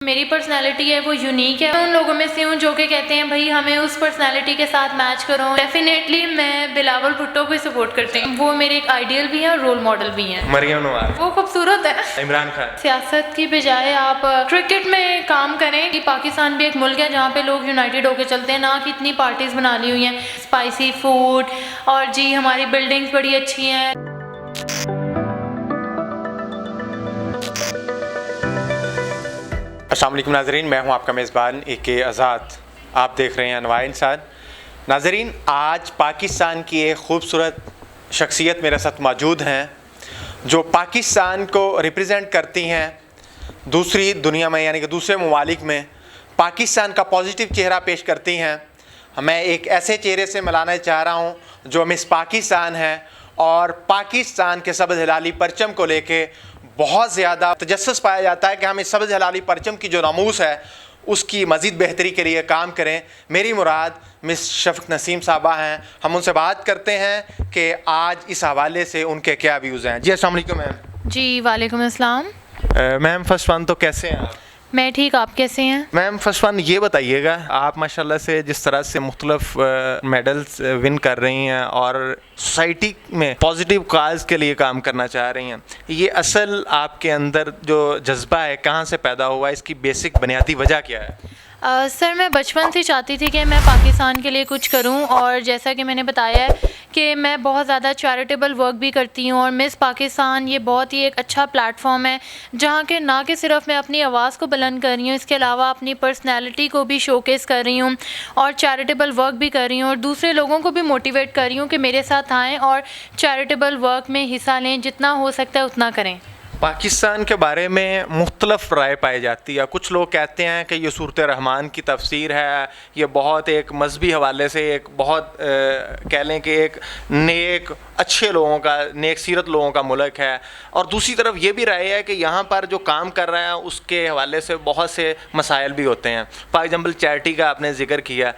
मेरी पर्सनैलिटी है वो यूनिक है। मैं उन लोगों में से हूँ जो कि कहते हैं भाई हमें उस पर्सनैलिटी के साथ मैच करो। डेफिनेटली मैं बिलावल भुट्टो को सपोर्ट करती हूँ। वो मेरे एक आइडियल भी है और रोल मॉडल भी हैं। मरियम नवाज, वो खूबसूरत है। इमरान खान। सियासत की बजाय आप क्रिकेट में काम करें कि पाकिस्तान भी एक मुल्क है जहाँ पे लोग यूनाइटेड होकर चलते हैं, ना कि इतनी पार्टीज बना ली हुई हैं, स्पाइसी फूड और जी हमारी बिल्डिंग्स बड़ी अच्छी हैं। अस्सलाम वालेकुम नाज़रीन, मैं हूं आपका मेज़बान ए.के. आज़ाद। आप देख रहे हैं अनवार इंसान। नाज़रीन, आज पाकिस्तान की एक ख़ूबसूरत शख्सियत मेरे साथ मौजूद हैं जो पाकिस्तान को रिप्रेजेंट करती हैं दूसरी दुनिया में, यानी कि दूसरे ममालिक में पाकिस्तान का पॉजिटिव चेहरा पेश करती हैं। मैं एक ऐसे चेहरे से मिलाना चाह रहा हूं जो मिस पाकिस्तान है और पाकिस्तान के सब्ज़ हिलाली परचम को लेके बहुत ज़्यादा तजस्सुस पाया जाता है कि हम इस सब्ज़ हिलाली परचम की जो नमूस है उसकी मज़ीद बेहतरी के लिए काम करें। मेरी मुराद मिस शफ़क़त नसीम साहबा हैं। हम उनसे बात करते हैं कि आज इस हवाले से उनके क्या व्यूज़ हैं। जी अस्सलाम वालेकुम मैम। जी वालेकुम अस्सलाम। मैम फर्स्ट वन तो कैसे हैं आप? मैं ठीक, आप कैसे हैं? मैम फर्स्ट वन ये बताइएगा, आप माशाल्लाह से जिस तरह से मुख्तलिफ मेडल्स विन कर रही हैं और सोसाइटी में पॉजिटिव काज के लिए काम करना चाह रही हैं, ये असल आपके अंदर जो जज्बा है कहाँ से पैदा हुआ, इसकी बेसिक बुनियादी वजह क्या है? सर मैं बचपन से चाहती थी कि मैं पाकिस्तान के लिए कुछ करूं और जैसा कि मैंने बताया है कि मैं बहुत ज़्यादा चैरिटेबल वर्क भी करती हूं और मिस पाकिस्तान ये बहुत ही एक अच्छा प्लेटफॉर्म है जहां के ना कि सिर्फ मैं अपनी आवाज़ को बुलंद कर रही हूं, इसके अलावा अपनी पर्सनैलिटी को भी शोकेस कर रही हूं और चैरिटेबल वर्क भी कर रही हूं और दूसरे लोगों को भी मोटिवेट कर रही हूँ कि मेरे साथ आएँ और चैरिटेबल वर्क में हिस्सा लें, जितना हो सकता है उतना करें। पाकिस्तान के बारे में मुख्तलफ राय पाई जाती है। कुछ लोग कहते हैं कि ये सूरत रहमान की तफसीर है, ये बहुत एक मजहबी हवाले से एक बहुत कह लें कि एक नेक अच्छे लोगों का, नेक सीरत लोगों का मुल्क है। और दूसरी तरफ ये भी राय है कि यहाँ पर जो काम कर रहा है उसके हवाले से बहुत से मसाइल भी होते हैं। फॉर एग्ज़ाम्पल चैरिटी का आपने ज़िक्र किया।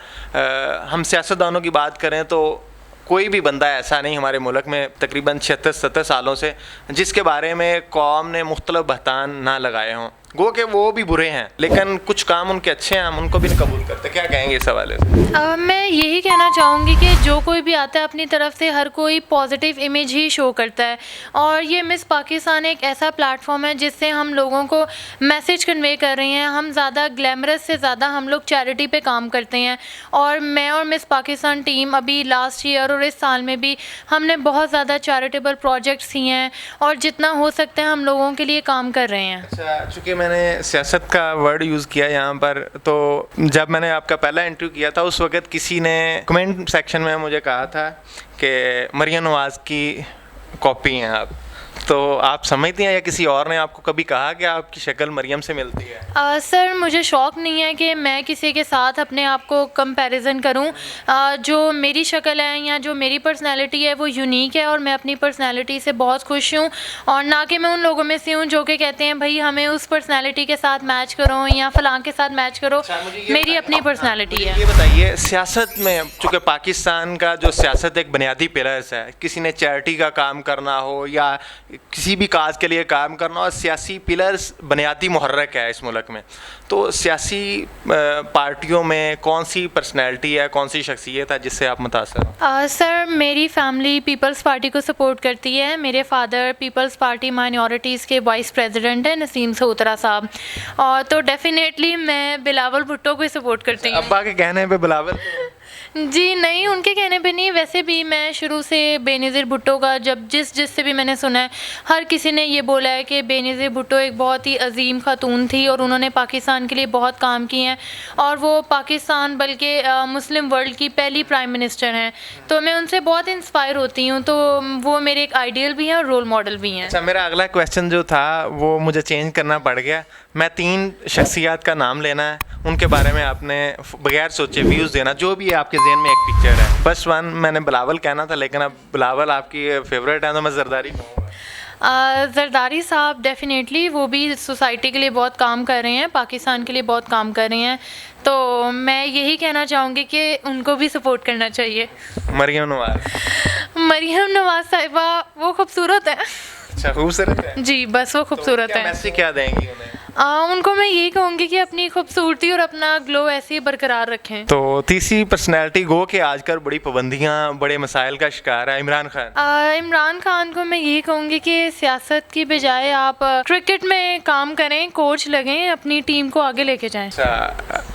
हम सियासतदानों की बात करें तो कोई भी बंदा ऐसा नहीं हमारे मुल्क में तकरीबन 36-37 सालों से जिसके बारे में कौम ने मुख्तलिफ बहतान ना लगाए हों। गो कि वो भी बुरे हैं लेकिन कुछ काम उनके अच्छे हैं, हम उनको भी नहीं कबूल करते। क्या कहेंगे इस हवाले से? मैं यही कहना चाहूँगी कि जो कोई भी आता है अपनी तरफ से हर कोई पॉजिटिव इमेज ही शो करता है और ये मिस पाकिस्तान एक ऐसा प्लेटफॉर्म है जिससे हम लोगों को मैसेज कन्वे कर रही हैं। हम ज़्यादा ग्लैमरस से ज़्यादा हम लोग चैरिटी पे काम करते हैं और मैं और मिस पाकिस्तान टीम अभी लास्ट ईयर और इस साल में भी हमने बहुत ज़्यादा चैरिटेबल प्रोजेक्ट्स किए हैं और जितना हो सकता है हम लोगों के लिए काम कर रहे हैं। अच्छा, चूँकि मैंने सियासत का वर्ड यूज़ किया यहाँ पर, तो जब मैंने आपका पहला इंटरव्यू किया था उस वक़्त किसी ने कमेंट सेक्शन में मुझे कहा था कि मरियम नवाज़ की कॉपी हैं आप, तो आप समझती हैं या किसी और ने आपको कभी कहा कि आपकी शक्ल मरियम से मिलती है? सर मुझे शौक़ नहीं है कि मैं किसी के साथ अपने आप को कंपैरिजन करूं। जो मेरी शक्ल है या जो मेरी पर्सनैलिटी है वो यूनिक है और मैं अपनी पर्सनैलिटी से बहुत खुश हूं और ना कि मैं उन लोगों में से हूं जो कि कहते हैं भाई हमें उस पर्सनैलिटी के साथ मैच करो या फलां के साथ मैच करो। मेरी अपनी पर्सनैलिटी है। ये बताइए, सियासत में चूँकि पाकिस्तान का जो सियासत एक बुनियादी पिलर्स है, किसी ने चैरिटी का काम करना हो या किसी भी काज के लिए काम करना और सियासी पिलर्स बुनियादी मुहर्रक है इस मुल्क में, तो सियासी पार्टियों में कौन सी पर्सनैलिटी है, कौन सी शख्सियत है जिससे आप मुतासर हो? सर मेरी फैमिली पीपल्स पार्टी को सपोर्ट करती है। मेरे फादर पीपल्स पार्टी माइनॉरिटीज़ के वाइस प्रेसिडेंट हैं नसीम सऊतरा साहब, और तो डेफिनेटली मैं बिलावल भुट्टो को सपोर्ट करती हूँ। अब्बा के कहने पे बिलावल? जी नहीं, उनके कहने पे नहीं, वैसे भी मैं शुरू से बेनज़ीर भुट्टो का जब जिससे भी मैंने सुना है हर किसी ने ये बोला है कि बेनज़ीर भुट्टो एक बहुत ही अजीम खातून थी और उन्होंने पाकिस्तान के लिए बहुत काम किए हैं और वो पाकिस्तान बल्कि मुस्लिम वर्ल्ड की पहली प्राइम मिनिस्टर हैं। तो मैं उनसे बहुत इंस्पायर होती हूँ, तो वो मेरे एक आइडियल भी हैं और रोल मॉडल भी हैं। अच्छा, मेरा अगला क्वेश्चन जो था वो मुझे चेंज करना पड़ गया। मैं 3 शख्सियत का नाम लेना है, उनके बारे में आपने बगैर सोचे व्यूज़ देना, जो भी आपके ज़हन में एक पिक्चर है। फर्स्ट वन मैंने बिलावल कहना था लेकिन अब बिलावल आपकी फेवरेट है तो मैं ज़रदारी कहूँगा। ज़रदारी साहब डेफिनेटली वो भी सोसाइटी के लिए बहुत काम कर रहे हैं, पाकिस्तान के लिए बहुत काम कर रहे हैं, तो मैं यही कहना चाहूँगी कि उनको भी सपोर्ट करना चाहिए। मरियम नवाज़? मरियम नवाज़ साहिबा वो खूबसूरत है। अच्छा, खूबसूरत है जी, बस वो खूबसूरत है। मैसेज क्या देंगी उन्हें? उनको मैं यही कहूँगी कि अपनी खूबसूरती और अपना ग्लो ऐसे ही बरकरार रखें। तो तीसरी पर्सनैलिटी गो के आजकल बड़ी पाबंदियाँ, बड़े मसाइल का शिकार है इमरान खान। इमरान खान को मैं यही कहूँगी कि सियासत की बजाय आप क्रिकेट में काम करें, कोच लगें, अपनी टीम को आगे लेके जाएं।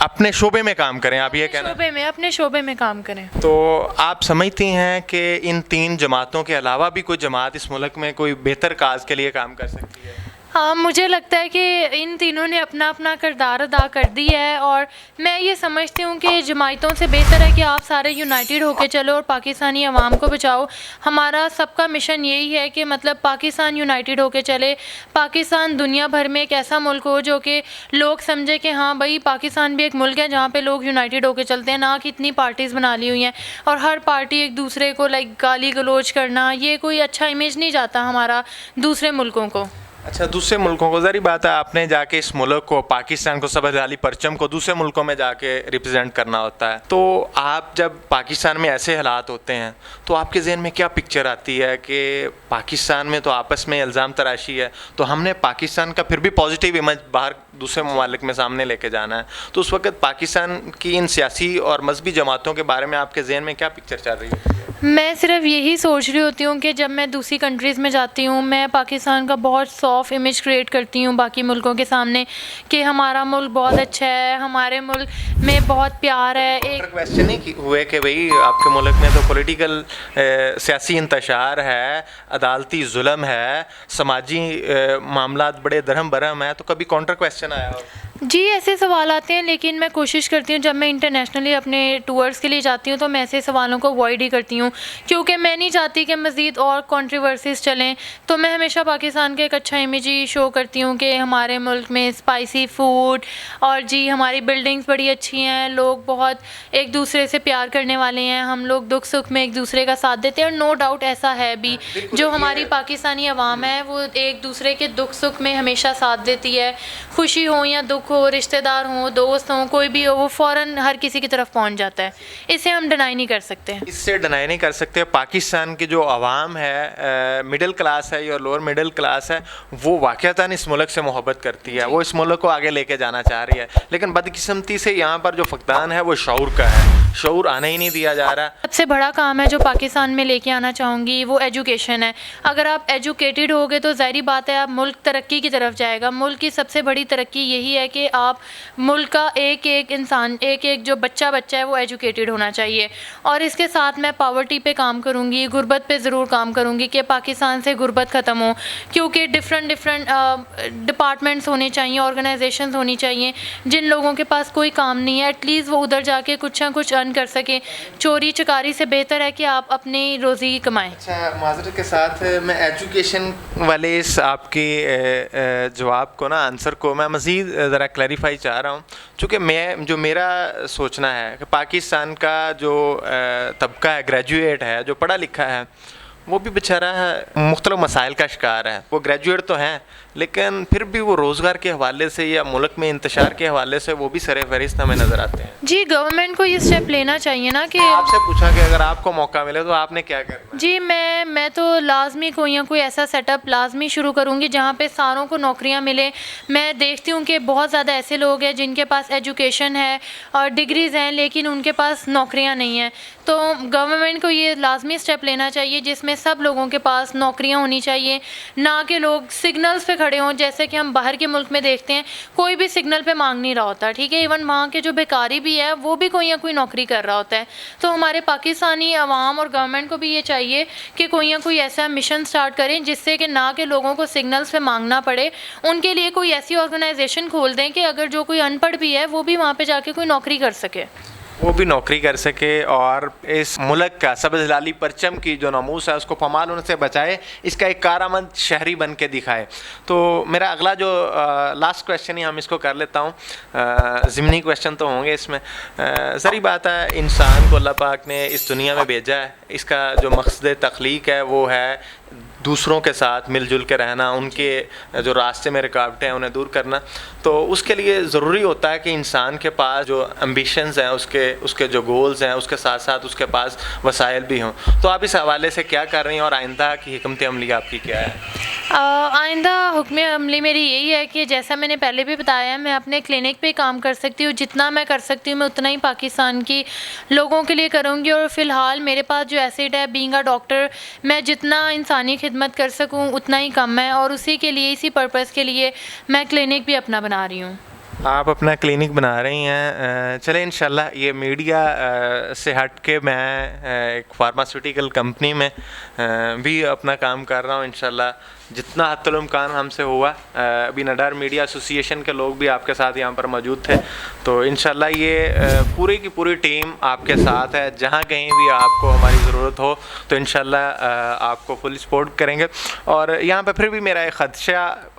अपने शोबे में काम करें, आप ये कहना? अपने शोबे में काम करें। तो आप समझती हैं कि इन तीन जमातों के अलावा भी कोई जमात इस मुल्क में कोई बेहतर काज के लिए काम कर सकती है? हाँ, मुझे लगता है कि इन तीनों ने अपना अपना किरदार अदा कर दी है और मैं ये समझती हूँ कि जमातों से बेहतर है कि आप सारे यूनाइटेड होकर चलो और पाकिस्तानी अवाम को बचाओ। हमारा सबका मिशन यही है कि मतलब पाकिस्तान यूनाइटेड होकर चले, पाकिस्तान दुनिया भर में एक ऐसा मुल्क हो जो कि लोग समझे कि हाँ भाई पाकिस्तान भी एक मुल्क है जहाँ पे लोग यूनाइटेड होकर चलते हैं, ना कि इतनी पार्टीज़ बना ली हुई हैं और हर पार्टी एक दूसरे को गाली गलोच करना, ये कोई अच्छा इमेज नहीं जाता हमारा दूसरे मुल्कों को। अच्छा, दूसरे मुल्कों को, ज़री बात है, आपने जाके इस मुल्क को, पाकिस्तान को, सफ़ेद वाली परचम को दूसरे मुल्कों में जाके रिप्रेजेंट करना होता है। तो आप जब पाकिस्तान में ऐसे हालात होते हैं तो आपके जहन में क्या पिक्चर आती है कि पाकिस्तान में तो आपस में इल्ज़ाम तराशी है, तो हमने पाकिस्तान का फिर भी पॉजिटिव इमेज बाहर दूसरे ममालिक में सामने लेके जाना है, तो उस वक्त पाकिस्तान की इन सियासी और मजहबी जमातों के बारे में आपके जहन में क्या पिक्चर चल रही है? मैं सिर्फ यही सोच रही होती हूँ कि जब मैं दूसरी कंट्रीज़ में जाती हूँ, मैं पाकिस्तान का बहुत सॉफ्ट इमेज क्रिएट करती हूँ बाकी मुल्कों के सामने कि हमारा मुल्क बहुत अच्छा है, हमारे मुल्क में बहुत प्यार है। एक क्वेश्चन ही हुए कि भाई आपके मुल्क में तो पॉलिटिकल सियासी इंतशार है, अदालती जुल्म है, समाजी मामलात बड़े दरहम बरहम है, तो कभी काउंटर क्वेश्चन आया हो? जी, ऐसे सवाल आते हैं, लेकिन मैं कोशिश करती हूँ जब मैं इंटरनेशनली अपने टूर्स के लिए जाती हूँ तो मैं ऐसे सवालों को अवॉइड ही करती हूँ, क्योंकि मैं नहीं चाहती कि मज़ीद और कंट्रोवर्सीज़ चलें। तो मैं हमेशा पाकिस्तान का एक अच्छा इमेज ही शो करती हूँ कि हमारे मुल्क में स्पाइसी फूड और जी हमारी बिल्डिंग्स बड़ी अच्छी हैं, लोग बहुत एक दूसरे से प्यार करने वाले हैं, हम लोग दुख सुख में एक दूसरे का साथ देते हैं और नो डाउट ऐसा है भी, जो हमारी पाकिस्तानी अवाम है वो एक दूसरे के दुख सुख में हमेशा साथ देती है। खुशी हो या दुख हो, रिश्तेदार हों, दोस्त हों, कोई भी हो, वो फ़ौरन हर किसी की तरफ पहुंच जाता है। इसे हम डिनाई नहीं कर सकते। इससे डिनाई नहीं कर सकते। पाकिस्तान की जो आवाम है, मिडिल क्लास है या लोअर मिडिल क्लास है, वो वाक़तन इस मुल्क से मोहब्बत करती है, वो इस मुल्क को आगे लेके जाना चाह रही है, लेकिन बदकिस्मती से यहाँ पर जो फकदान है वो शऊर का है, शऊर आने ही नहीं दिया जा रहा। सबसे बड़ा काम है जो पाकिस्तान में लेके आना चाहूँगी वो एजुकेशन है। अगर आप एजुकेटेड होगे तो ज़ाहिर बात है आप मुल्क तरक्की की तरफ जाएगा। मुल्क की सबसे बड़ी तरक्की यही है कि आप मुल्क का एक एक इंसान, एक एक जो बच्चा है वो एजुकेटेड होना चाहिए। और इसके साथ मैं पावर्टी पे काम करूँगी, गुर्बत पे ज़रूर काम करूँगी कि पाकिस्तान से गुर्बत ख़त्म हो, क्योंकि डिफरेंट डिपार्टमेंट्स होने चाहिए, ऑर्गेनाइजेशंस होनी चाहिए जिन लोगों के पास कोई काम नहीं है, एटलीस्ट वो उधर जाके कुछ ना कुछ अर्न कर सकें। चोरी चकारी से बेहतर है कि आप अपनी रोज़ी कमाएं। अच्छा, माज़रत के साथ मैं एजुकेशन वाले इस आपके जवाब को ना, आंसर को मैं मज़ीद ज़रा क्लैरिफाई चाह रहा हूँ, चूँकि जो मेरा सोचना है कि पाकिस्तान का जो तबका है, ग्रेजुएट है, जो पढ़ा लिखा है, वो भी बेचारा मुख्तलिफ मसाइल का शिकार है। वो ग्रेजुएट तो हैं लेकिन फिर भी वो रोज़गार के हवाले से या मुल्क में इंतशार के हवाले से वो भी सरे फहरिस्त हमें नज़र आते हैं। जी, गवर्नमेंट को ये स्टेप लेना चाहिए ना कि आपसे पूछा कि अगर आपको मौका मिले तो आपने क्या करना? जी, मैं तो लाजमी कोई ऐसा सेटअप लाजमी शुरू करूँगी जहाँ पे सारों को नौकरियाँ मिले। मैं देखती हूँ कि बहुत ज़्यादा ऐसे लोग हैं जिनके पास एजुकेशन है और डिग्रीज़ हैं लेकिन उनके पास नौकरियाँ नहीं हैं। तो गवर्नमेंट को ये लाजमी स्टेप लेना चाहिए जिसमें सब लोगों के पास नौकरियाँ होनी चाहिए, ना कि लोग सिग्नल्स पे खड़े हों, जैसे कि हम बाहर के मुल्क में देखते हैं कोई भी सिग्नल पे मांग नहीं रहा होता, ठीक है। इवन वहाँ के जो बेकारी भी है वो भी कोई ना कोई नौकरी कर रहा होता है। तो हमारे पाकिस्तानी अवाम और गवर्नमेंट को भी ये चाहिए कि कोई ना कोई ऐसा मिशन स्टार्ट करें जिससे कि ना कि लोगों को सिग्नल्स पे मांगना पड़े, उनके लिए कोई ऐसी ऑर्गेनाइजेशन खोल दें कि अगर जो कोई अनपढ़ भी है वो भी वहाँ पर जाके कोई नौकरी कर सके, वो भी नौकरी कर सके और इस मुल्क का सब्ज़ लाली परचम की जो नमूस है उसको पमाल होने से बचाए, इसका एक कारआमद शहरी बन के दिखाए। तो मेरा अगला जो लास्ट क्वेश्चन ही हम इसको कर लेता हूँ, ज़िमनी क्वेश्चन तो होंगे इसमें। ज़री बात है, इंसान को अल्लाह पाक ने इस दुनिया में भेजा है, इसका जो मकसद तख्लीक है वो है दूसरों के साथ मिलजुल के रहना, उनके जो रास्ते में रुकावटें हैं उन्हें दूर करना, तो उसके लिए ज़रूरी होता है कि इंसान के पास जो एम्बिशंस हैं, उसके जो गोल्स हैं, उसके साथ साथ उसके पास वसाइल भी हों। तो आप इस हवाले से क्या कर रही हैं और आइंदा की हिकमत अमली आपकी क्या है? आइंदा हुक्म अमली मेरी यही है कि जैसा मैंने पहले भी बताया, मैं अपने क्लिनिक पे काम कर सकती हूँ, जितना मैं कर सकती हूँ मैं उतना ही पाकिस्तान की लोगों के लिए करूँगी। और फ़िलहाल मेरे पास जो एसेट है बीइंग अ डॉक्टर, मैं जितना इंसानी खिदमत कर सकूँ उतना ही कम है, और उसी के लिए, इसी पर्पज़ के लिए मैं क्लिनिक भी अपना बना रही हूँ। आप अपना क्लिनिक बना रही हैं। चलें इंशाल्लाह ये मीडिया से हट के मैं एक फार्मास्यूटिकल कंपनी में भी अपना काम कर रहा हूँ। इंशाल्लाह जितना हत्तुल-इम्कान हमसे हुआ, अभी नडार मीडिया एसोसिएशन के लोग भी आपके साथ यहाँ पर मौजूद थे, तो इंशाल्लाह ये पूरी की पूरी टीम आपके साथ है। जहाँ कहीं भी आपको हमारी ज़रूरत हो तो इंशाल्लाह आपको फुल सपोर्ट करेंगे। और यहाँ पर फिर भी मेरा एक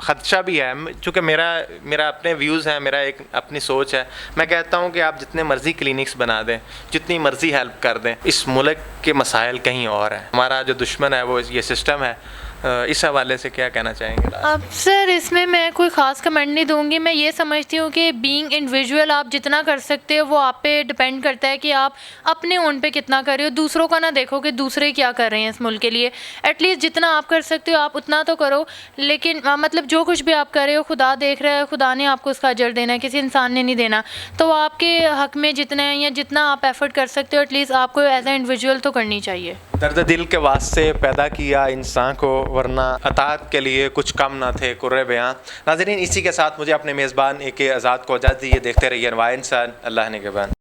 ख़दशा भी है, चूँकि मेरा अपने व्यूज़ हैं, मेरा एक अपनी सोच है। मैं कहता हूँ कि आप जितने मर्ज़ी क्लिनिक्स बना दें, जितनी मर्ज़ी हेल्प कर दें, इस मुल्क के मसाइल कहीं और हैं। हमारा जो दुश्मन है वो ये सिस्टम है। इस हवाले से क्या कहना चाहेंगे? अब सर इसमें मैं कोई ख़ास कमेंट नहीं दूंगी। मैं ये समझती हूँ कि बीइंग इंडिविजुअल आप जितना कर सकते हो वो आप पे डिपेंड करता है कि आप अपने ओन पे कितना कर रहे हो। दूसरों का ना देखो कि दूसरे क्या कर रहे हैं इस मुल्क के लिए। एटलीस्ट जितना आप कर सकते हो आप उतना तो करो। लेकिन मतलब जो कुछ भी आप कर रहे हो खुदा देख रहा है, खुदा ने आपको उसका अजर देना है, किसी इंसान ने नहीं देना। तो आपके हक़ में जितना है या जितना आप एफ़र्ट कर सकते हो एटलीस्ट आपको एज ए इंडिविजुअल तो करनी चाहिए। दर्द दिल के वास्ते पैदा किया इंसान को, वरना अतात के लिए कुछ कम ना थे कुर्रे बयां। नाज़रीन, इसी के साथ मुझे अपने मेज़बान AK आज़ाद को इजाज़त दीजिए। देखते रहिए अनवार इंसान। अल्लाह निगहबान।